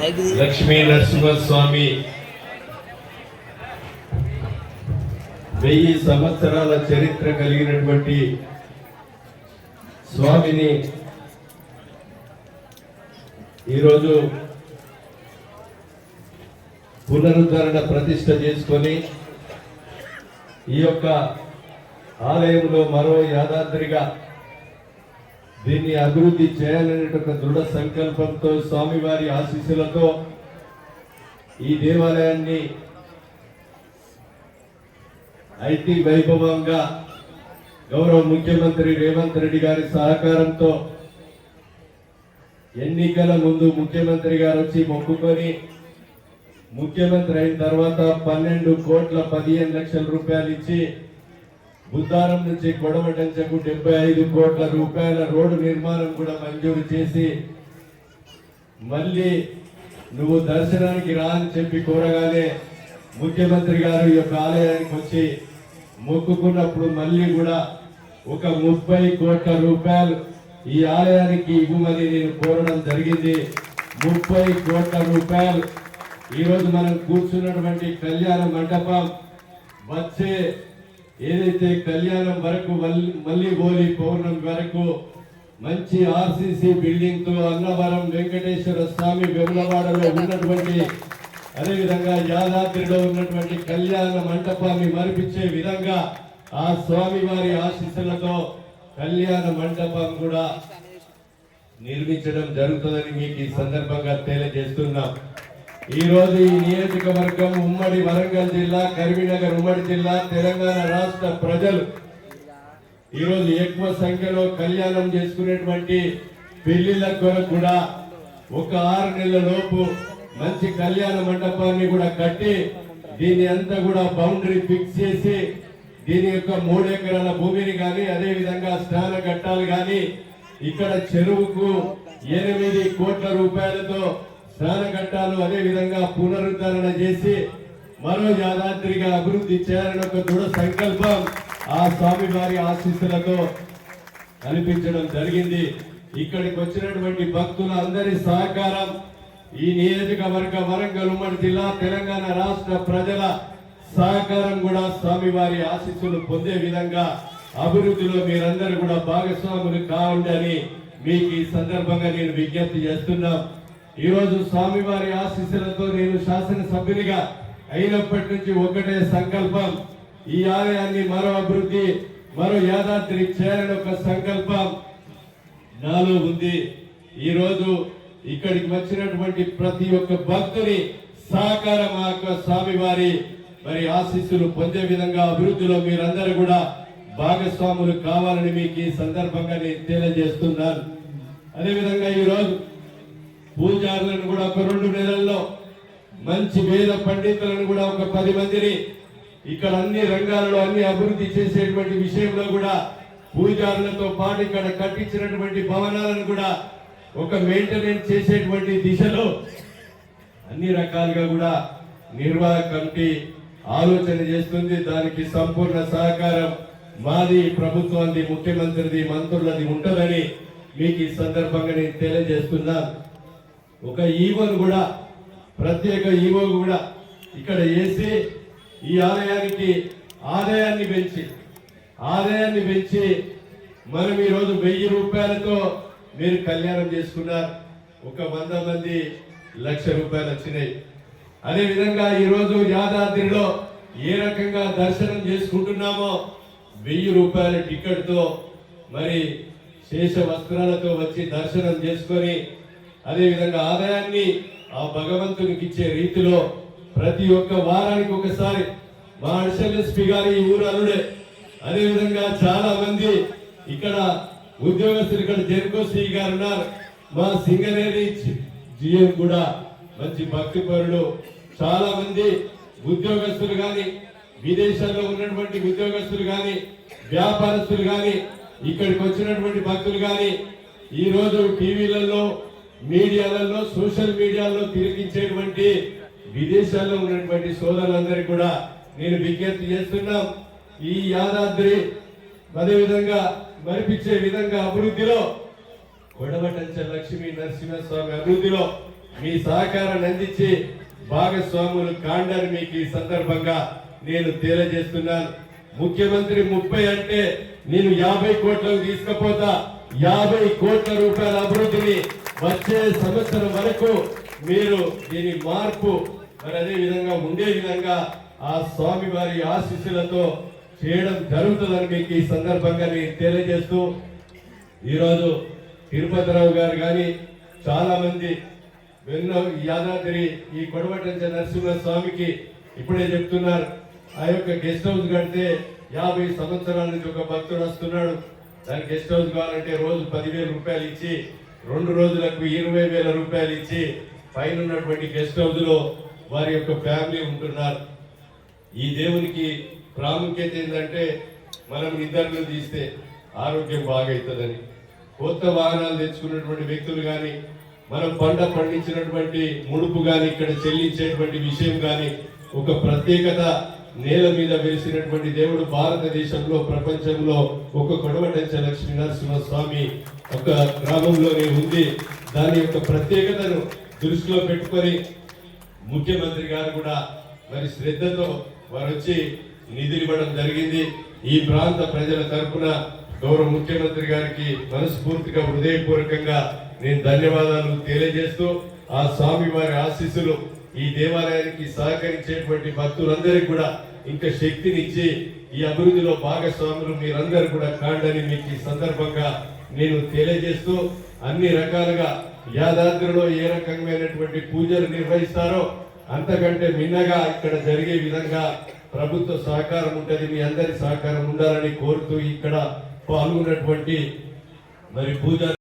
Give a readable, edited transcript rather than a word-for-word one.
లక్ష్మీ నరసింహస్వామి 1000 సంవత్సరాల చరిత్ర కలిగినటువంటి స్వామిని ఈరోజు పునరుద్ధరణ ప్రతిష్ఠ చేసుకొని ఈ యొక్క ఆలయంలో మరో యాదాద్రిగా దీన్ని అభివృద్ధి చేయాలనే ఒక దృఢ సంకల్పంతో స్వామివారి ఆశీస్సులతో ఈ దేవాలయాన్ని ఐటీ వైభవంగా గౌరవ ముఖ్యమంత్రి రేవంత్ రెడ్డి గారి సహకారంతో ఎన్నికల ముందు ముఖ్యమంత్రి గారు వచ్చి మొక్కుకొని ముఖ్యమంత్రి అయిన తర్వాత 12,15 లక్షల ఇచ్చి బుద్ధారం నుంచి కొడవటంచకు 75 కోట్ల రూపాయల రోడ్డు నిర్మాణం కూడా మంజూరు చేసి మళ్ళీ నువ్వు దర్శనానికి రా అని చెప్పి కోరగానే ముఖ్యమంత్రి గారు ఈ యొక్క ఆలయానికి వచ్చి మొక్కుకున్నప్పుడు మళ్ళీ కూడా ఒక 30 కోట్ల రూపాయలు ఈ ఆలయానికి ఇవ్వమని నేను కోరడం జరిగింది. 30 కోట్ల రూపాయలు ఈరోజు మనం కూర్చున్నటువంటి కళ్యాణ మండపం వచ్చే ఏదైతే కళ్యాణం వరకు మళ్ళీ హోలీ పౌర్ణమి వరకు మంచి ఆర్సీసీ బిల్డింగ్ తో అన్నవరం వెంకటేశ్వర స్వామి వెములవాడలో ఉన్నటువంటి అదేవిధంగా యాదాద్రిలో ఉన్నటువంటి కళ్యాణ మండపాన్ని మరిపించే విధంగా ఆ స్వామి వారి ఆశీస్సులతో కళ్యాణ మండపం కూడా నిర్మించడం జరుగుతుందని మీకు ఈ సందర్భంగా తెలియజేస్తున్నాం. ఈ రోజు ఈ నియోజకవర్గం ఉమ్మడి వరంగల్ జిల్లా, కరీంనగర్ ఉమ్మడి జిల్లా, తెలంగాణ రాష్ట్ర ప్రజలు ఈరోజు ఎక్కువ సంఖ్యలో కళ్యాణం చేసుకునేటువంటి పెళ్లిళ్ళ కొరకు కూడా ఒక 6 నెలల లోపు మంచి కళ్యాణ మండపాన్ని కూడా కట్టి దీని అంతా కూడా బౌండరీ ఫిక్స్ చేసి దీని యొక్క 3 ఎకరాల భూమిని కానీ అదే విధంగా స్నాన ఘట్టాలు కానీ ఇక్కడ చెరువుకు 8 కోట్ల రూపాయలతో స్నాన ఘట్టాలు అదే విధంగా పునరుద్ధరణ చేసి మరో యాదాద్రిగా అభివృద్ధి చేయాలని ఒక దృఢ సంకల్పం ఆ స్వామి వారి ఆశీస్సులతో కల్పించడం జరిగింది. ఇక్కడికి వచ్చినటువంటి భక్తుల అందరి సహకారం ఈ నియోజకవర్గ వరంగల్ ఉమ్మడి జిల్లా తెలంగాణ రాష్ట్ర ప్రజల సహకారం కూడా స్వామి వారి ఆశీస్సులు పొందే విధంగా అభివృద్ధిలో మీరందరూ కూడా భాగస్వాములు కావండి మీకు ఈ సందర్భంగా నేను విజ్ఞప్తి చేస్తున్నాం. ఈ రోజు స్వామివారి ఆశీస్సులతో నేను శాసనసభ్యునిగా అయినప్పటి నుంచి ఒకటే సంకల్పం, ఈ ఆలయాన్ని మరో అభివృద్ధి మరో యాదాద్రి చేయాలని ఒక సంకల్పం నాలో ఉంది. ఈ రోజు ఇక్కడికి వచ్చినటువంటి ప్రతి ఒక్క భక్తుని సహకారం ఆ యొక్క స్వామివారి మరి ఆశీస్సులు పొందే విధంగా అభివృద్ధిలో మీరందరూ కూడా భాగస్వాములు కావాలని మీకు ఈ సందర్భంగా నేను తెలియజేస్తున్నాను. అదేవిధంగా ఈ రోజు పూజారులను కూడా ఒక 2 నెలల్లో మంచి వేద పండితులను కూడా ఒక 10 మందిని ఇక్కడ అన్ని రంగాలలో అన్ని అభివృద్ధి చేసేటువంటి విషయంలో కూడా పూజారులతో పాటు ఇక్కడ కట్టించినటువంటి భవనాలను కూడా ఒక మెయింటెనెన్స్ చేసేటువంటి దిశలో అన్ని రకాలుగా కూడా నిర్వాహక కమిటీ ఆలోచన చేస్తుంది. దానికి సంపూర్ణ సహకారం మాది, ప్రభుత్వాన్ని, ముఖ్యమంత్రిది, మంత్రులది ఉంటుందని మీకు ఈ సందర్భంగా నేను తెలియజేస్తున్నాను. ఒక ఈవోను కూడా ప్రత్యేక ఈవో కూడా ఇక్కడ వేసి ఈ ఆలయానికి ఆదాయాన్ని పెంచి మనం ఈరోజు 1000 రూపాయలతో మీరు కళ్యాణం చేసుకున్నారు. ఒక 100 మంది 1,00,000 రూపాయలు వచ్చినాయి. అదేవిధంగా ఈరోజు యాదాద్రిలో ఏ రకంగా దర్శనం చేసుకుంటున్నామో 1000 రూపాయల టికెట్తో మరి శేష వస్త్రాలతో వచ్చి దర్శనం చేసుకొని అదేవిధంగా ఆదాయాన్ని ఆ భగవంతునికి ఇచ్చే రీతిలో ప్రతి ఒక్క వారానికి ఒకసారి మా అడిషనల్ గారు ఈ ఊరు అల్లుడే, అదేవిధంగా చాలా మంది ఇక్కడ ఉద్యోగస్తులు ఇక్కడ జెన్కో శ్రీ గారు ఉన్నారు, మా సింగరేణి జిఎం కూడా మంచి భక్తి పరులు, చాలా మంది ఉద్యోగస్తులు కానీ విదేశాల్లో ఉన్నటువంటి ఉద్యోగస్తులు కానీ వ్యాపారస్తులు కానీ ఇక్కడికి వచ్చినటువంటి భక్తులు కానీ ఈ రోజు టీవీలలో మీడియాలలో సోషల్ మీడియాలో తిరిగించేటువంటి విదేశాల్లో ఉన్నటువంటి సోదరులందరికీ కూడా నేను విజ్ఞప్తి చేస్తున్నాం. ఈ యాదాద్రి అదేవిధంగా మరిపించే విధంగా అభివృద్ధిలో కొడవటంచ లక్ష్మీ నరసింహస్వామి అభివృద్ధిలో మీ సహకారాన్ని అందించి భాగస్వాములు కాండని మీకు ఈ సందర్భంగా నేను తెలియజేస్తున్నాను. ముఖ్యమంత్రి 30 అంటే నేను 50 కోట్లకు తీసుకుపోతా. 50 కోట్ల రూపాయల అభివృద్ధిని వచ్చే సంవత్సరం వరకు మీరు దీని మార్పు మరి అదే విధంగా ఉండే విధంగా ఆ స్వామి వారి ఆశీస్సులతో చేయడం జరుగుతుందని మీకు ఈ సందర్భంగా నేను తెలియజేస్తూ, ఈరోజు తిరుపతిరావు గారు కానీ చాలా మంది ఎన్నో యాదాద్రి ఈ కొడవటంచ నరసింహ స్వామికి ఇప్పుడే చెప్తున్నారు, ఆ యొక్క గెస్ట్ హౌస్ కడితే 50 సంవత్సరాల నుంచి ఒక భక్తుడు వస్తున్నాడు, దానికి గెస్ట్ హౌస్ కావాలంటే రోజు 10,000 రూపాయలు ఇచ్చి 2 రోజులకు 20,000 రూపాయలు ఇచ్చి పైన ఉన్నటువంటి గెస్ట్ హౌస్ లో వారి యొక్క ఫ్యామిలీ ఉంటున్నారు. ఈ దేవునికి ప్రాముఖ్యత ఏంటంటే మనం నిద్రలు తీస్తే ఆరోగ్యం బాగవుతుందని, కొత్త వాహనాలు తెచ్చుకున్నటువంటి వ్యక్తులు కానీ, మనం పంట పండించినటువంటి ముడుపు కానీ ఇక్కడ చెల్లించేటువంటి విషయం కానీ, ఒక ప్రత్యేకత నేల మీద వెలిసినటువంటి దేవుడు భారతదేశంలో ప్రపంచంలో ఒక కొడవటంచ లక్ష్మీ నరసింహ స్వామి ఒక గ్రామంలోనే ఉంది. దాని యొక్క ప్రత్యేకతను దృష్టిలో పెట్టుకొని ముఖ్యమంత్రి గారు కూడా మరి శ్రద్ధతో వారు వచ్చి నిధులు ఇవ్వడం జరిగింది. ఈ ప్రాంత ప్రజల తరఫున గౌరవ ముఖ్యమంత్రి గారికి మనస్ఫూర్తిగా హృదయపూర్వకంగా నేను ధన్యవాదాలు తెలియజేస్తూ, ఆ స్వామి వారి ఆశీస్సులు ఈ దేవాలయానికి సహకరించేటువంటి భక్తులందరికీ కూడా ఇంకా శక్తినిచ్చి ఈ అభివృద్ధిలో భాగస్వాములు మీరందరూ కూడా కాండని మీకు ఈ సందర్భంగా నేను తెలియజేస్తూ, అన్ని రకాలుగా యాదాద్రిలో ఏ రకమైనటువంటి పూజలు నిర్వహిస్తారో అంతకంటే మిన్నగా ఇక్కడ జరిగే విధంగా ప్రభుత్వ సహకారం ఉంటుంది, మీ అందరి సహకారం ఉండాలని కోరుతూ ఇక్కడ పాల్గొన్నటువంటి మరి పూజ